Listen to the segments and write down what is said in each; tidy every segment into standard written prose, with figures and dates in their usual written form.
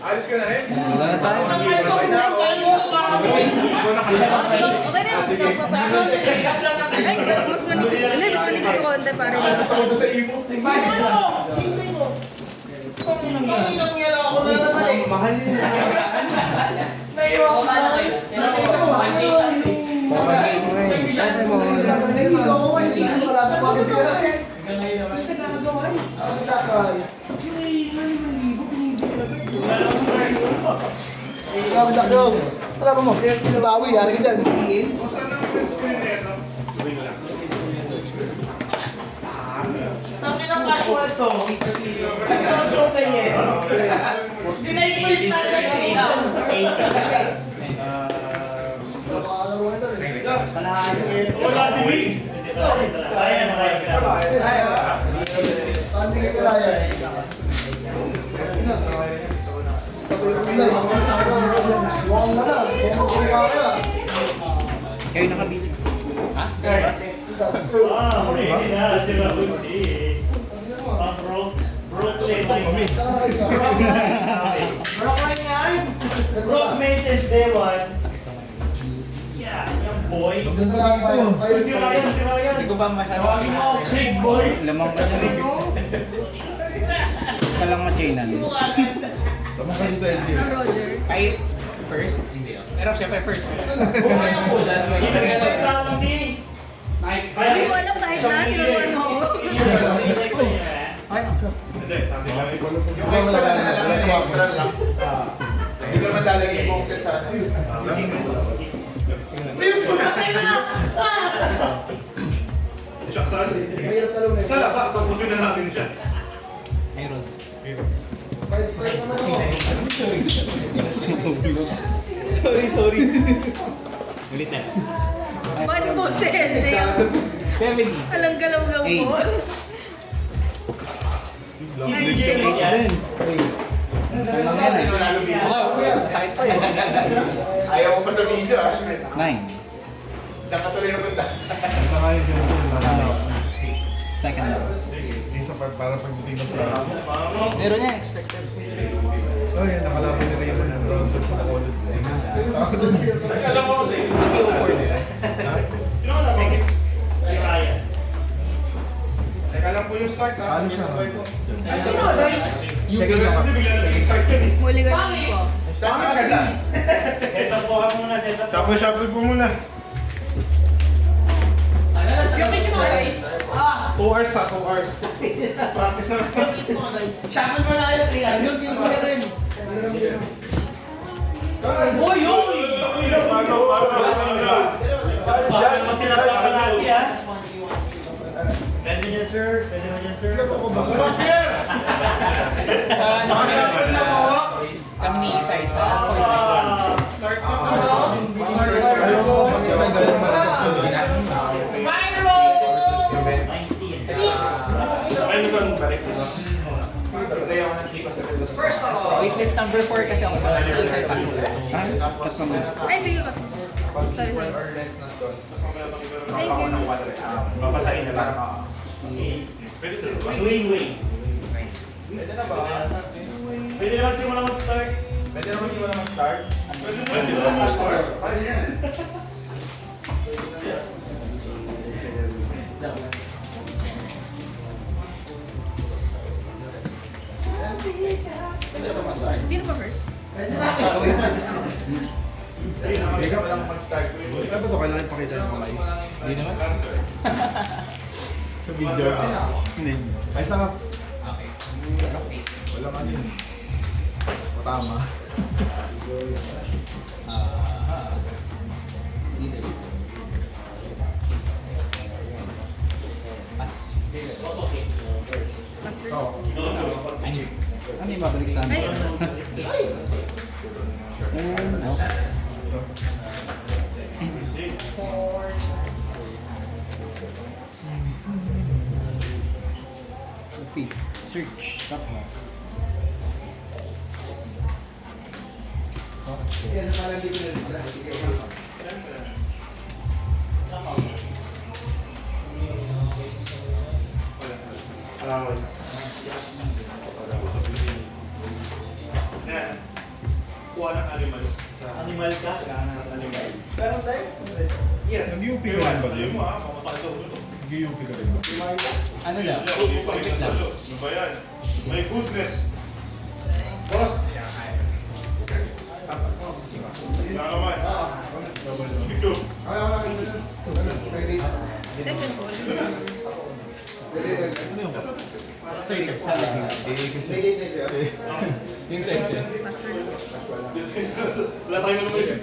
Alis ka na eh? Wala na tayo. Okay na yung ay, mas manipis. Hindi, mas manipis ko konti para rin. Sasama sa imo. Mahal yun. Alam mo, pinabawi, yari ka dyan. Sabi ng casual to. Casual to kayo. Sinayin mo yung standard dito. Wala si Wings. Saan ka kaya? Kayo nakabili. Ha? Wow, ready na si Mabuti. Broke maintenance day one. Yeah, yung boy. Si Ryan. Hindi ko ba masyado. Big boy. Lamang pa dyan. Ka lang ma-chainan. Tama ka dito, Edwin. Ay, first? Hindi. Pero syempre first. Hindi ko alam kahit na, tinuruan mo ako. Hindi ko naman talaga yung bong set sana. Siya saan? Mahirap talong eh. Sa labas, tapusin na natin siya. Mayroon. Side naman ako. Sorry. Ulit na. Bakit mo si Elde? 70. Alang galaw-gaw mo. Ay, Din. Saan lang yan eh? Side pa eh. Ayaw mo pa sa video ah. 9. Diyan ka tuloy na punta. Second lang. Isa para pagbuting ng plano. Meron yan, expected. Oh, yan, nakalaban ni Raymond ng round sa Bacolod. Alam mo kasi. Second. Si Ryan. Teka lang po yung start ha. Ano siya? Second siya. Kasi bigla na start yun eh. muli ka naman po. Start ka agad ah. Set up po ka muna, set up. Shuffle po muna. 2 hours ha, 2 hours. Practice na. Shuffle mo na kayo, 3 hours. Uy! Bakit mo sila papalati ha? Pwede niya sir, pwede mo niya sir. Sa ano kami ni isa-isa. Ako isa-isa. Start ka Ayaw ko, mag-stay galing Ano ba nung balik dito? First of all. Witness number 4 kasi ako. Sige, isa pa. Cut mo muna. Ay, sige ka. Sorry. Thank you. Papatayin na lang. Wing. Pwede naman simula mag-start. Pwede naman simula mag-start? Pwede naman mag-start. Sino pa first? Ikaw pa lang mag-start. Ano ba ito? Kailangan pakita yung kamay. Hindi naman. Sa video. Hindi. Ay, sarap. Okay. Wala nga din. Tama. Dito. Pass. Oo. Ano yung babalik sa amin? No. Okay. Search. Stop mo. Yan, parang hindi ko na Alam mo. Animal ka. Pero tayo? Yes. Nag-UP ka rin ba din? Mo ha, mamatay daw ulo. Nag-UP ka rin ba? Ano lang? Wait lang. Ano ba yan? My goodness. Boss. Ano naman? Ito. Second ball. Searcher, saan? Yung searcher. Wala tayong naman yun.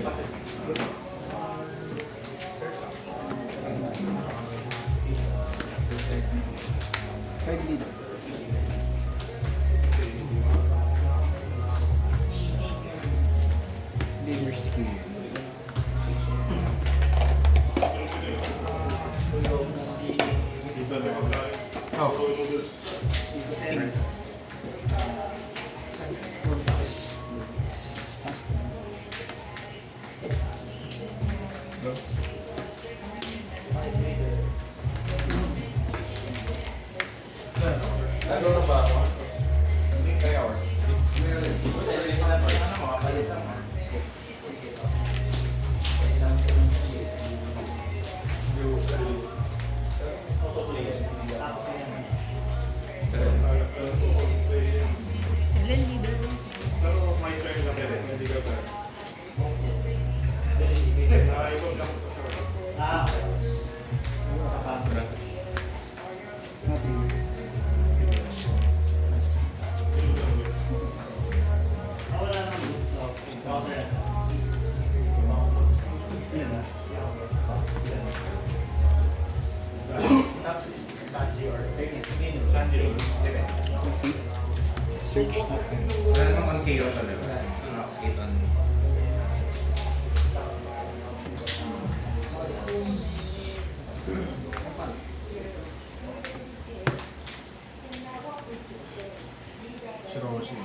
Ano na ba ako? Hindi kaya hours. Seven leader. Pero may turn na rin. Hindi ka ba? Ikot lang po sa Wala namang KO talaga. Nakakita niyo. Si Rosie.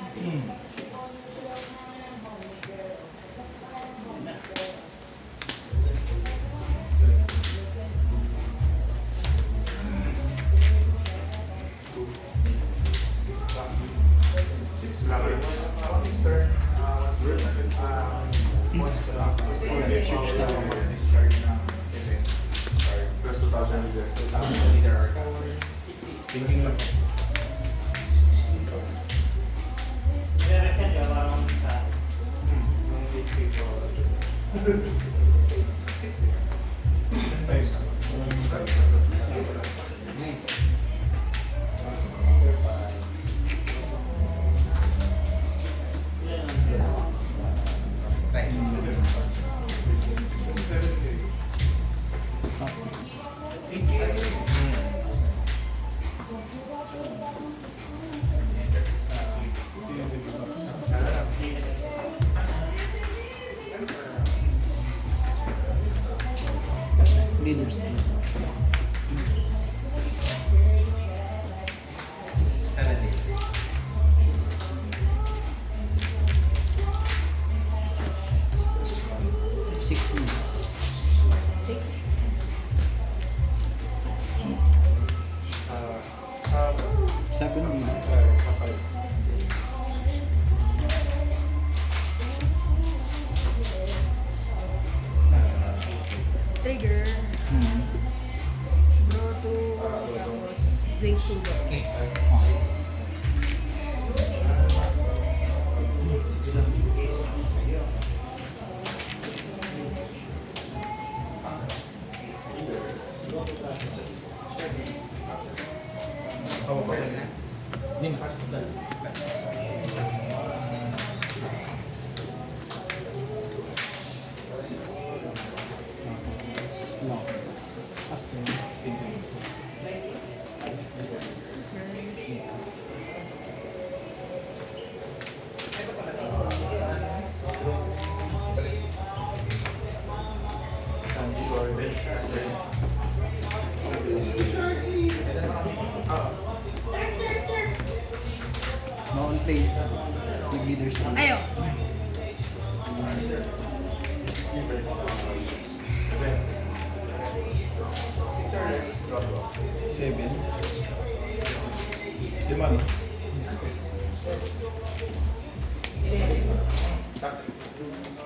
Thinking lang. Nireresent ka, parang sa... Leaders. Six. Six. Seven leader. Trigger. Draw to. Tapos place to go. Okay. Ako pa rin. Lima. Lock. After. No on play. With leaders. Ayo. Seven. Lima no?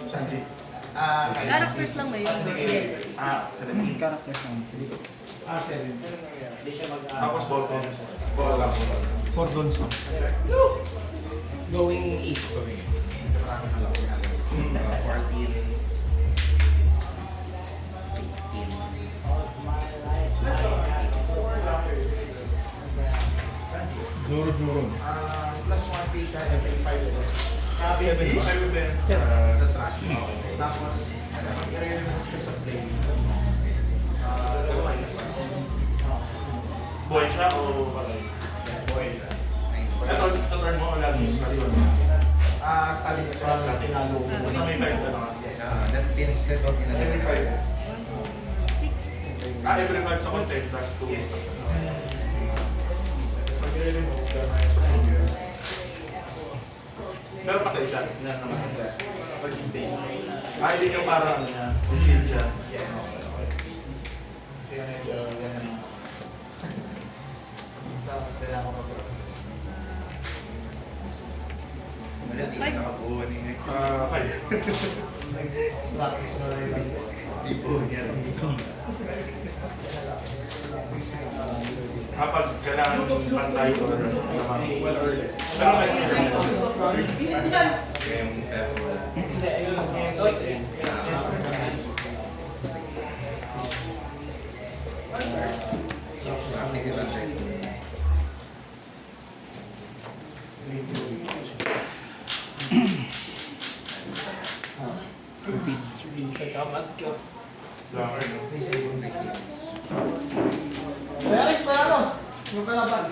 Sanji. Characters lang ngayon. Events. 17 characters lang. 7. Tapos bottom. For Don Song. Going east. Juro Juro. Buhay siya o patay? Buhay siya. Ito, sa turn mo, lagi is kaliwan. Sabi ko pa, tinalo ko. Basta may 5 ka na nga. Every 5. 6. Every 5 sa content, plus 2. Pero patay siya. Yan naman. Hindi ka parang niya. Shield siya. Five. Kapag kailangan pantay ko naman. Pero may Blocker, no? Bayaris pa ano? Yung kalaban.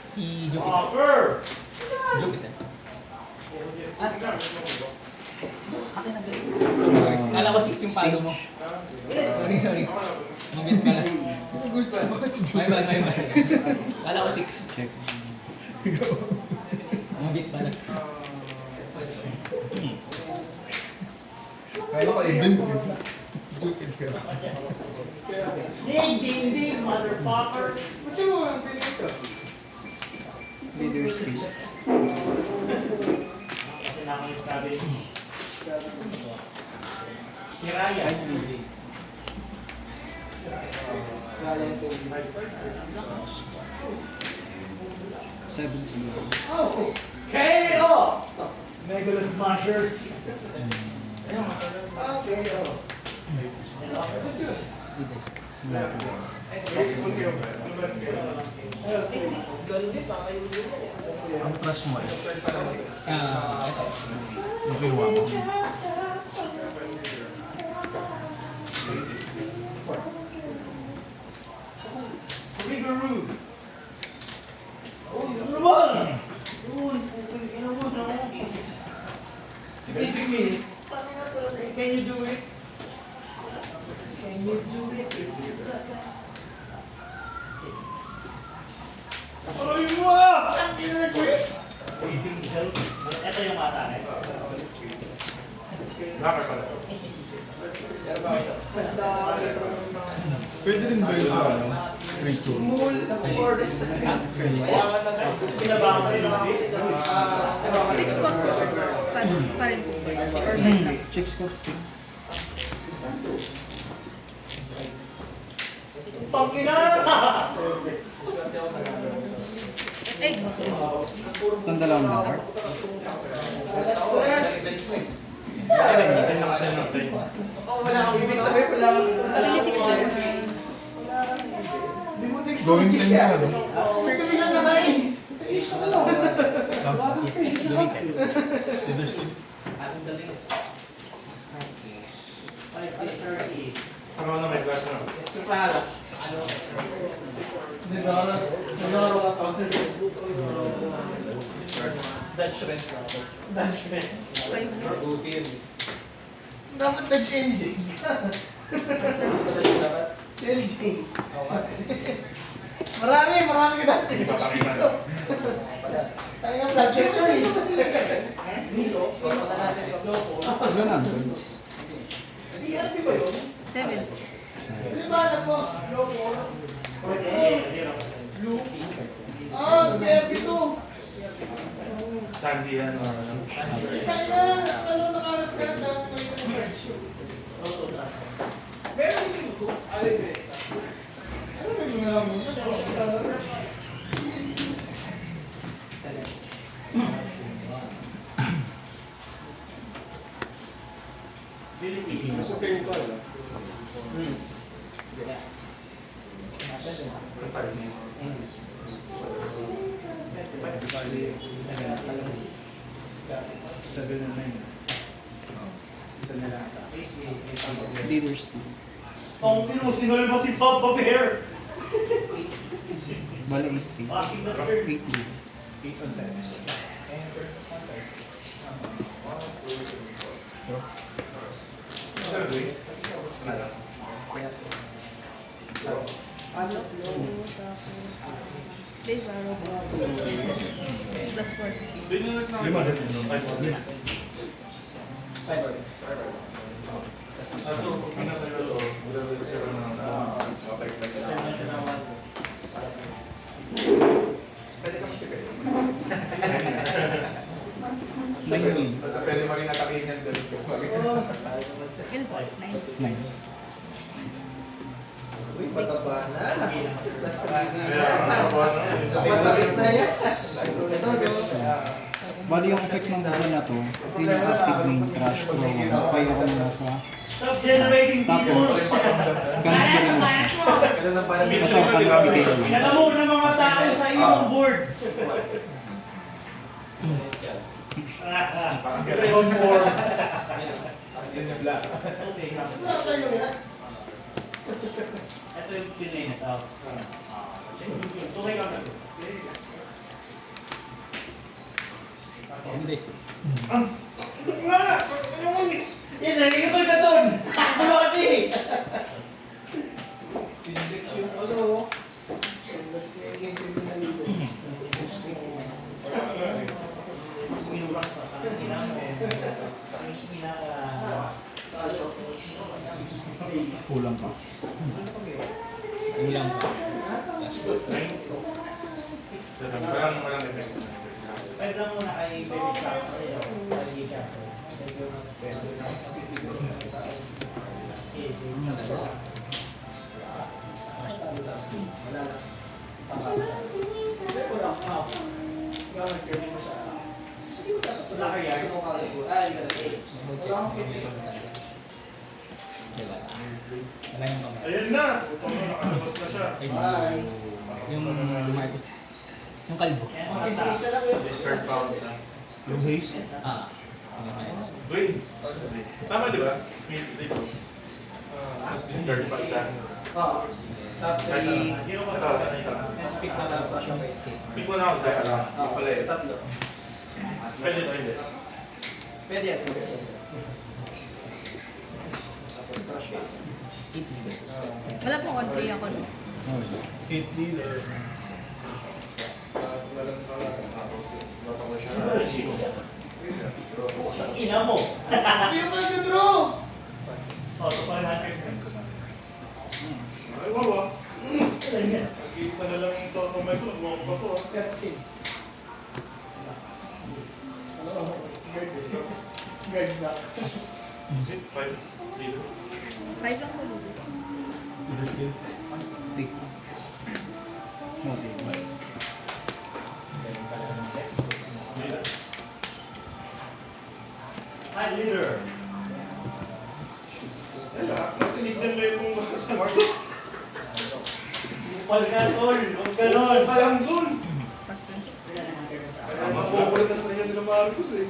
Si Jupiter. Offer! Jupiter. Kala ko 6 yung palo mo. Sorry. Mabit ka lang. My bad. Kala ko 6. Mabit pala. Kaya ko even. Jupit ka. Ding, motherfucker! Ba't mo ang pinis ko? Leader's speech. Kasi nakang sabi. Si Raya. Oh! KO! Megalus Smashers. Okay, oh. Ang crush mo eh. Ito. Yung kinuha mo. Rigoroo. Ano ba? Can you do it? Can you do it? Ay mo! Ito yung mata. Blocker pala. Pwede rin ba yun sa ano? Creature? Pinabahan ko rin ang 6 cost pa rin. 6 cost 6. Pangina! Ay, Tandala mo na card? 7. Wala akong ibig sabihin, wala akong... ability ko lang. Going 10 na ano? Sabihin na guys! Leader's speech. Ano na may glass na? Nazaro ka to. Dutch Red. Dutch Red. Dapat nag-LJ ka. Si LJ. Marami ka dati. Hindi pa pakita na. Tayo nga flash ito eh. Ilan na? DRP ba yun? 7. Libanag mo. Loko. Blue. Ah, DRP to. Sandy yan. Leaders. Ang pinusinol mo si Papa Bear. Bala 80. Bakit na sir? 80. Dave, Roblox. Plus 450. Lima. Pwede mo rin atakin yan. Yun po, 9. 9. Uy, pataba na. Masakit na yan. Ito, Bali yung effect ng buwan na to, yun yung active main crash ko. Kaya ako na nasa Stop generating tapos, videos. ganun mo siya. Ganun ang parang Ito, kalabigay ko lang. Nakamove ng mga tao sa iyong board. On board. Ito yung pinay. Tuloy ka na. Ano days? Yan, narinig ko ito doon. Ano kasi? yung ano. Mas against yung naligo. Minurak sa kanina mo. Kanina ka. Kulang pa. Ulang pa. Pwede lang muna kay Baby Chapter. Baby Chapter. Wala yung kamay. Ayan na. Ito na, nakalabas na siya. Yung Marcos. Yung kalbo. Discard pounds na. Yung haze, Ah. Wait. Tama di ba? Dito. Mas discard pa isa. Top Kahit ano. 3. Ito, ito. Pick na lang pa siya. Pick mo na ako sa Yung pala eh. Tatlo. Pwede, pwede. Pwede yan. Wala pong on play ako. No? 8 leader. Ang ina mo. Hindi mo ba draw? Oh, ito pala natin. Ay, wawa. Nag-iisa na lang yung sa automate ko. Nagmamang pa to. Guard na. Sit, 5. Dito. 5 lang po, Ludo. Take. Okay, bye. Hi, leader. Tinignan mo yung kung masasamar. Upal ka, tol. Huwag ganon. Alam dun. Pass lang. Makukulit na sa inyo nila Marcos eh.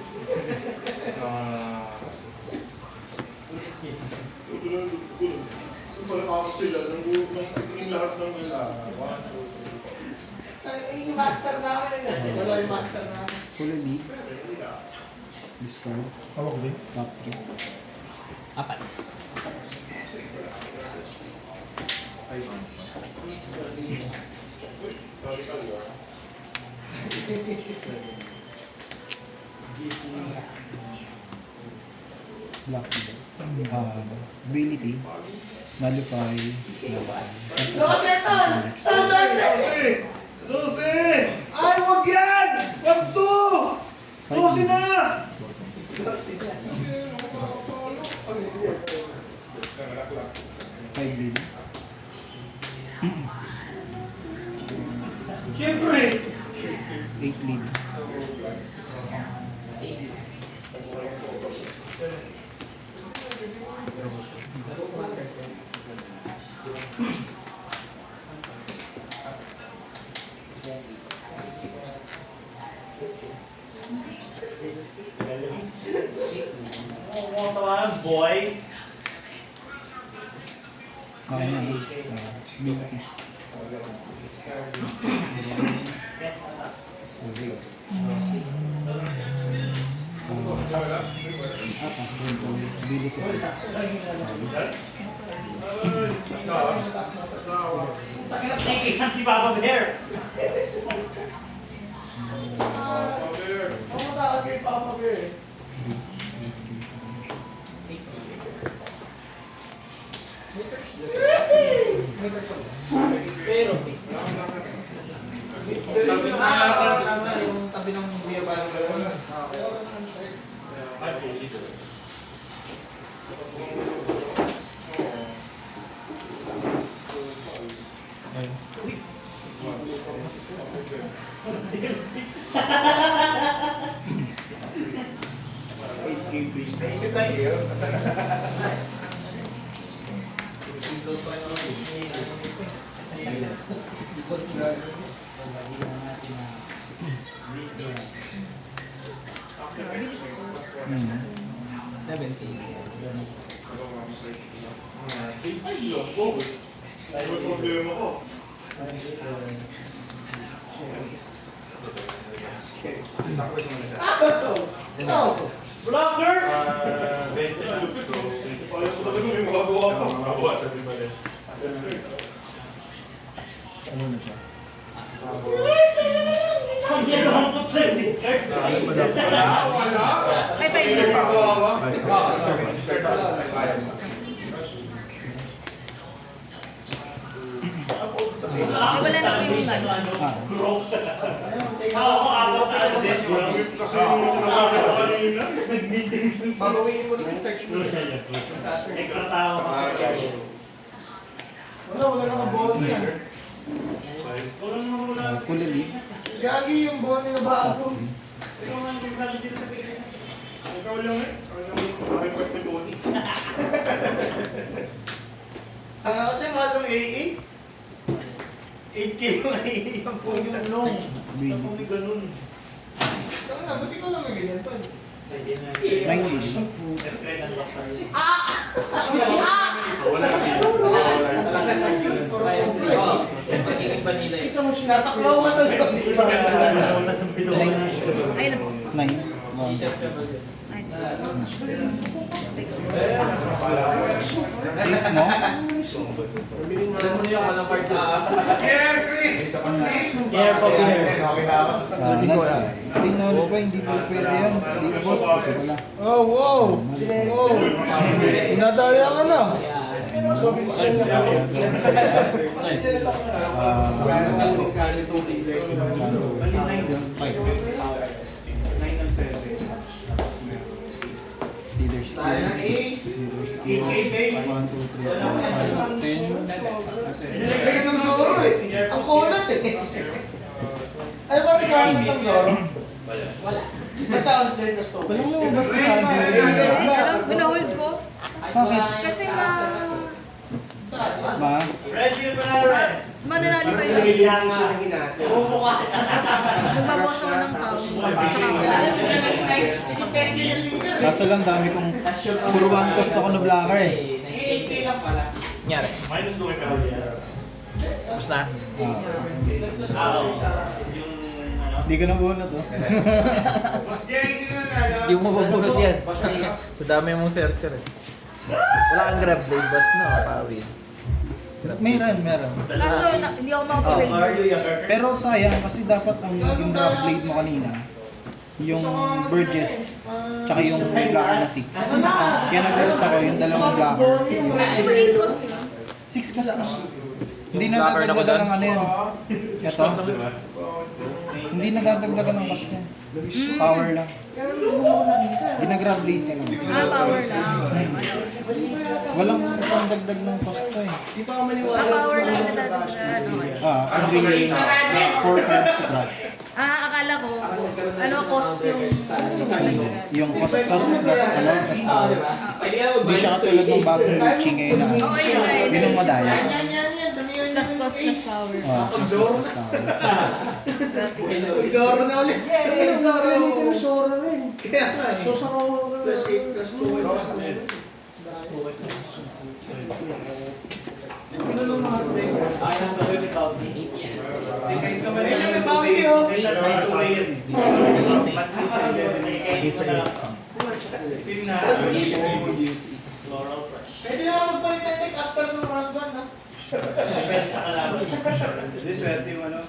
Super ako sila. Nang lahat ng Yung master namin. Wala yung master namin. Kulay B. Discard. Hawak din. Top 3. Apat. Sorry ka diba? Black leader. Ability. Nullify. Roseton! Lucy! Lucy! Ay, wag yan! Wag to! Five lead. Siyempre! 8 lead. Mga tawanan, boy. Okay na. Lead. Atas din po. Bili ko. Nakikihan si Papa Bear. Pero, Yung tabi ng buya ba ng gano'n? Hmm. 70. Ay, mas problema ko. Blocker! 20 na lupit ko. Ayos ko talaga may makagawa pa. Makawa, sabi ba rin. Ano na siya? Ang yan ang putsa yung discard. Ay, 5 lead. Ay, wala na po yung ano. Ako apat na ano din. Kasi yung sinasabi ko kanina. Nag-missing. Babawiin mo rin yung search mo. Extra tao. Wala nang bone yan. Kulang mo muna. Full lead. Gagi yung bone na bago. Ikaw nga yung sabi dito sa pagkakas. Ikaw lang eh. Ikaw lang yung pakipag ni Tony. Kasi mahal ng AA. 8K yung AA yung Kung yung long. Bili. Kung may ganun. Buti ko lang ganyan to. 9 lead. Describe ang laksa. Wala na dito. Alasan kasi. Pag-ibig ba nila Ikaw mo siya. Nataklaw ka to. Wala sa pilo. Ay, na po. 9. Ay, No? Alam mo niya, walang part na. Here, Chris. Care po, care. Okay na ako. Tingnan mo ba, hindi po pwede yan. Hindi abot. Kasi wala. Oh, wow. Oh. Nadaya ka na. Leader skill. Sayang ace. Leader skill. 8K base. 1, 2, 3, 4, 5, 10. Nilagay ng Zoro eh. Ang kunat eh. Ay, ba nag-arnat ng Zoro? Wala. Basta online na store. Walang lumabas na sa akin. alam, winahold ko. Bakit? Kasi Ma? Red shield pa na, Red. mananalo pa yun. Magbabawas ako ng count. Sa count. Kaso lang dami kong puro one cost ako na blocker eh. 8K lang pala. Nyari. Minus 2 yung kaya. Tapos na. Yung ano. Hindi ko na bunot oh. Hindi mo mabubunot yan. Sa dami mong searcher eh. Wala kang grab blade boss na, kapawin. Meron. Kaso, hindi ako makaparade. Pero sayang kasi dapat ang yung drop blade mo kanina, yung Burgess, tsaka yung blocker na 6. Kaya nagulat ako yung dalawang blocker. Di ba 8 cost yun? 6 kasi. Hindi Yung blocker na ko nadadagdagan doon. ng ano yan. Ito, Diba? hindi nadadagdagan ng cost yan. Power lang. Ginagrab blade yan. Power lang. Walang dagdag ng cost to eh. Power lang na dadagdagan. Okay. Every 4 cards scratch. Akala ko, ano cost yung dadagdagan. Yung cost plus ano, plus power. Pwede ka Hindi siya katulad ng bagong Gucci ngayon na ano. Oo, yun nga, yun. Yun ang madaya. Plus cost plus power. Plus plus power. Zoro na ulit. Zoro rin. Kaya nga. Plus 8 plus 2. Ayun, may bounty oh. It's a Pwede naman magpalit ng take after ng round 1 ha. Swerte yung ano.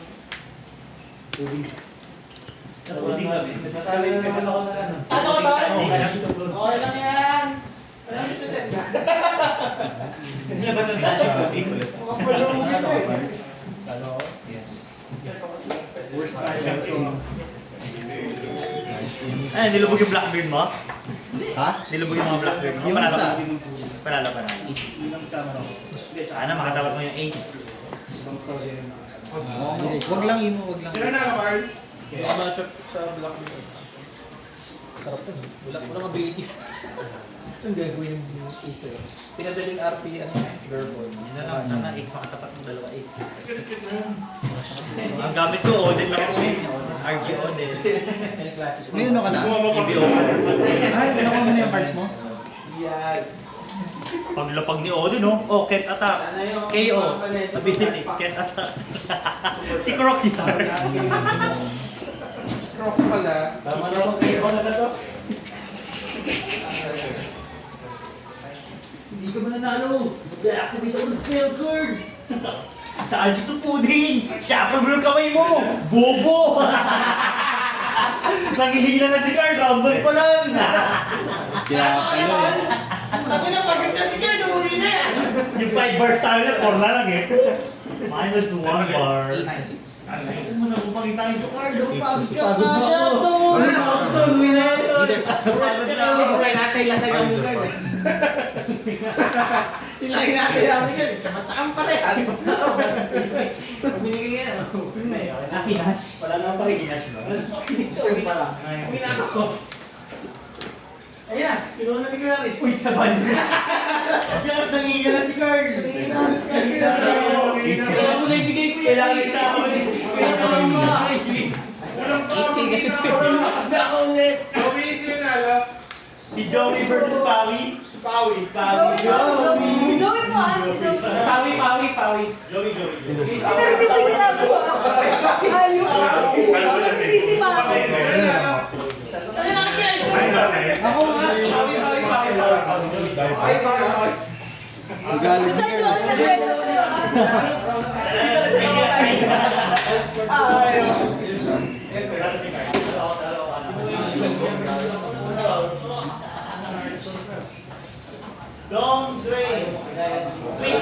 Ano ka ba? Okay lang yan. Wala mo siya na. Mukhang palungi na eh. Ay, nilubog yung Blackbeard mo? Ha? Nilubog yung mga Blackbeard mo? Yung Panalo isa. ka. Panalo. Sana makatapat mo yung ace. Wag lang imo, wag lang. Sino na ka, Carl? Matchup sa Black Mirror. Sarap to. Walang ability. Itong gagawin yung ace eh. Pinadaling RP, ano, Verbal. Sana ace makatapat mo dalawa ace. Ang gamit ko, Odin lang ako eh. RG Odin. Any classes? May ano ka na? EBO. Ay, nakuha mo na yung cards mo? Yan. Paglapag ni Odin, no? Oh, Ket Attack. KO. Ability, Ket Attack. Si Croc yan. Croc pala. Tama na ako, KO na to. Hindi ka ba nanalo? Mag-activate ako ng spell card. Sa Algito Pudding! Siya mo yung kamay mo! Bobo! Nangihina na si Carl, round 1 pa lang! Kaya ano eh. Sabi na pagod na si Carl, uwi na yan. Yung 5 bar style na, 4 na lang eh. Minus 1 bar. 8 sa 6. Ano mo na kung pakitain ko, Carl? Pagod ka Pagod na agad ako. doon! Either Wala natin latag ang mukha. Ilagay natin namin yan. Sa matakang parehas. Binigay yan. Nakinash. Wala naman pa rin. Isa pa lang. Ayan, kinuha na ni Clarice. Uy, saban! Yes, nangiga na si Carl! Nangiga na si Carl. Wala mo na ibigay ko yan. Kailangan sa ako ni Walang 8K kasi ito. Lakas na ako ulit. Joey, sino nalo? Si Joey versus Pawi. Si Pawi. Pawi. Joey mo si Joey. Pawi. Joey. Pinarinig ko yung ginagawa. Ayun. Masisisi pa ako. Ayun na kasi ay Ako nga. Galing. Saan doon ako nagkwento sa'yo? Long drain. Mix.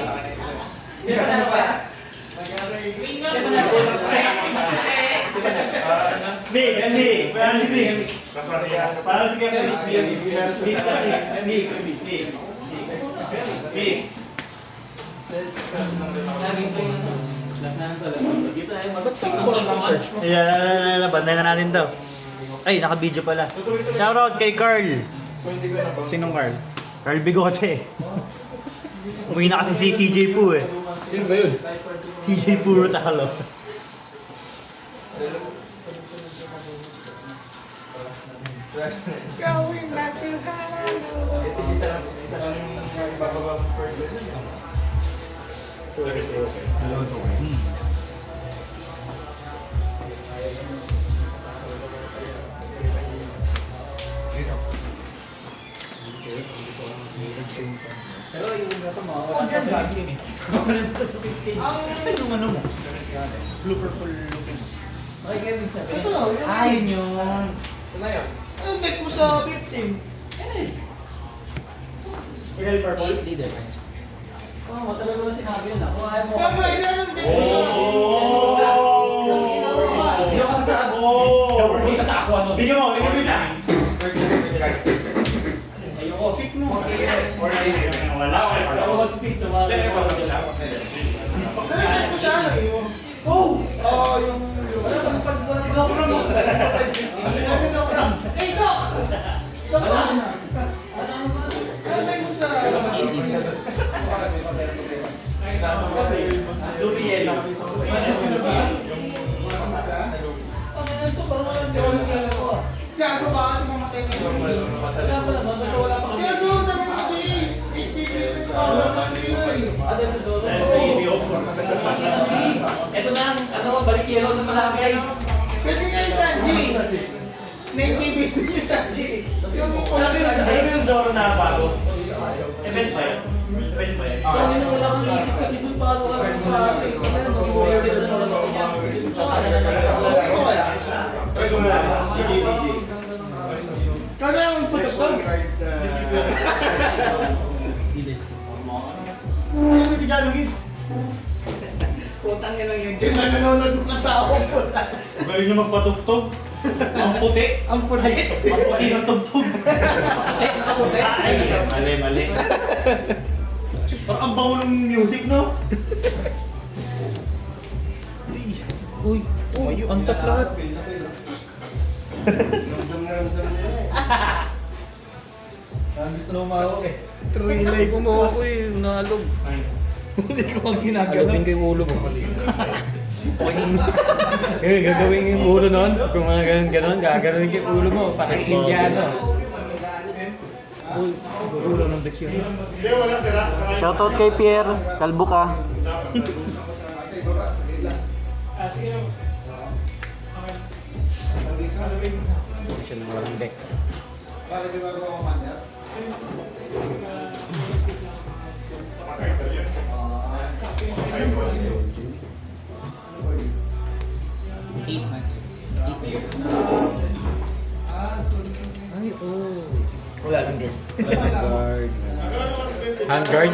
Parang sige ka mix. Ayan, banday na natin to. Ay, naka-video pala. Shoutout kay Carl. Sinong Carl? Carl Bigote. Umuwi na kasi si CJ Poo eh. Sino ba yun? CJ Puro talo. going back to Pero yung gato mawawala ka sa game eh. Yung ano mo? Blue purple looking. Okay, kaya din sabi. Ito, yun. Ay, yun. Anong deck mo sa 15? Real purple? 8 leader first. Oo, matagal mo na sinabi yun. Ako ayaw mo. Bago, ilan din mo sa... Hindi ako sa dito sa ako ano. Bigyan mo isa. Ayoko, fix mo. Wala. Ako mag-speak sa mga. Nalagyan mo siya, ano yun? Oh! Oo, yung... Wala kang pagbuwan. Hey, Doc! Doc, nalagyan mo sa... Luriel. Gago ba kasi mamatay na yun? Wala pa naman, basta wala pa kami. Gago, days! 8 days na Ito na ang balik yellow ng mga guys. Pwede nga yung Sanji. 9 TVs din yung Sanji. Yung kulang Sanji. Ano yung Zoro na bago? Event ba yun? Event ba yun? Kaya nung wala akong isip kasi kung paano ka mag-plate. Ano mag-iwala dito na wala akong Okay ko kaya? Try ko muna. DJ. Kaya yung putok. Ano si Jalugin? Putang niya lang yun. Diyan na nanonood ng tao. Galing niya magpatugtog. Ang puti. Ang puti. Ang puti ng tugtog. Mali. Parang ang bango ng music, no? Uy, ang tap lahat. Gusto na umawak eh. True life mo ako eh, nalog. Hindi ko ang ginagalaw. Alubin ko yung ulo mo. Eh, gagawin yung ulo nun. Kung mga ganun, gagawin ko yung ulo mo. Parang Indiano. Ulo ng diksyon. Shoutout kay Pierre. Kalbo ka. Siya na walang deck. Wala lang game. Handguard.